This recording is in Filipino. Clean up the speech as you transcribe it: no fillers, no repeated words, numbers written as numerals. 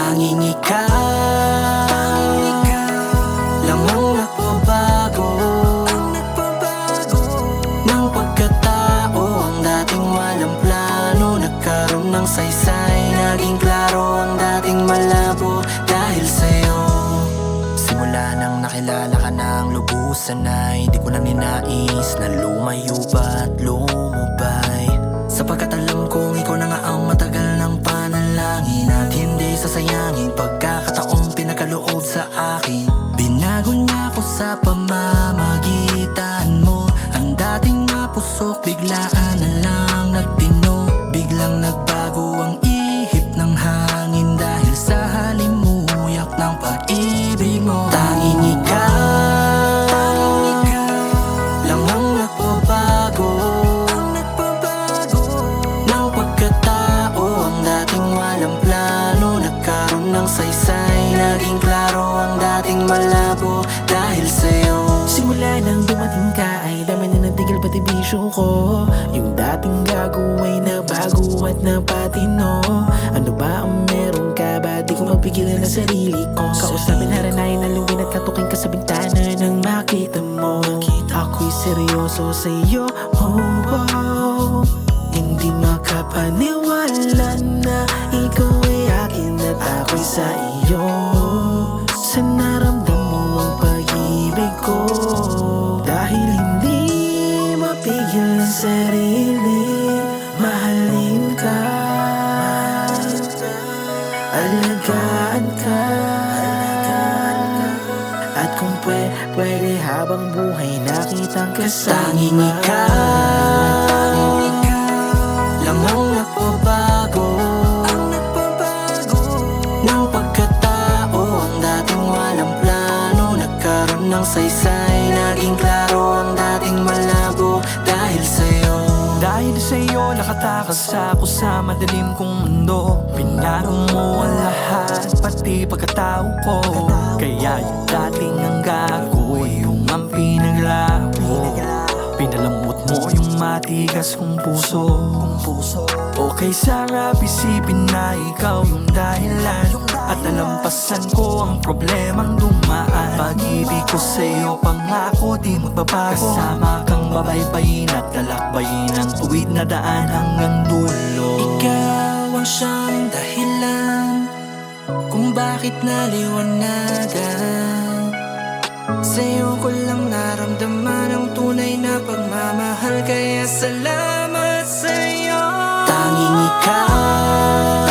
Tanging ikaw lang ang nagbabago. Ng pagkatao, ang dating walang plano, nagkaroon ng saysay. Naging klaro ang dating malabo dahil sa'yo. Simula nang nakilala ka ng lubusan ay di ko na ninais na lumayo pa at lumubay, sapagkat alam kong ikaw na nga ang matagal ng panalangin at hindi sasayangin pagkakataong pinagkaloob sa akin. Binago niya ako sa pamamagitan mo. Ang dating mapusok biglaan na lang nagtino. Biglang nagbago ang ihip ng hangin dahil sa halimuyak ng pag-ibig mo. Tanging ikaw lang ang nagbabago. Ng pagkatao, ang dating walang plano, nagkaroon ng saysay. Naging klaro ang dating malabo dahil sa'yo. Simula nang dumating ka ay dami na natigil pati bisyo ko. Yung dating gago ay nabago at napatino. Ano ba ang meron ka ba? Di ko mapigilan ang sarili ko. Kausapin, haranayin, aluin at katukin ka sa bintana nang makita mo ako'y seryoso sa'yo. Hindi makapaniwala na ikaw ay akin at ako'y sa iyo. Sa naramdam mo ang pag-ibig ko, dahil hindi mapigil ang sarili, mahalin ka, alagaan ka. At kung pwede habang buhay nakitang kasama. Tanging ikaw lang ang nagbabago. Ng pagkatao, ang dating walang plano, nagkaroon ng saysay. Naging klaro ang dating malabo dahil sa'yo. Dahil sa'yo nakatakas ako sa madilim kong mundo. Binago mo ang lahat, pati pagkatao ko. Kaya yung dating ang gago, yung ang pinaglaho. Pinalamot mo yung matigas kong puso. Okay, sarap isipin na ikaw yung dahilan, at nalampasan ko ang problemang dumaan. Pag-ibig ko sa'yo, pangako di magbabago. Kasama kang babaybayin at lalakbayin ang tuwid na daan hanggang dulo. Ikaw ang siyang dahilan kung bakit naliwanagan. Sa'yo ko lang naramdaman ang tunay na pagmamahal, kaya salamat sa'yo. Tanging ikaw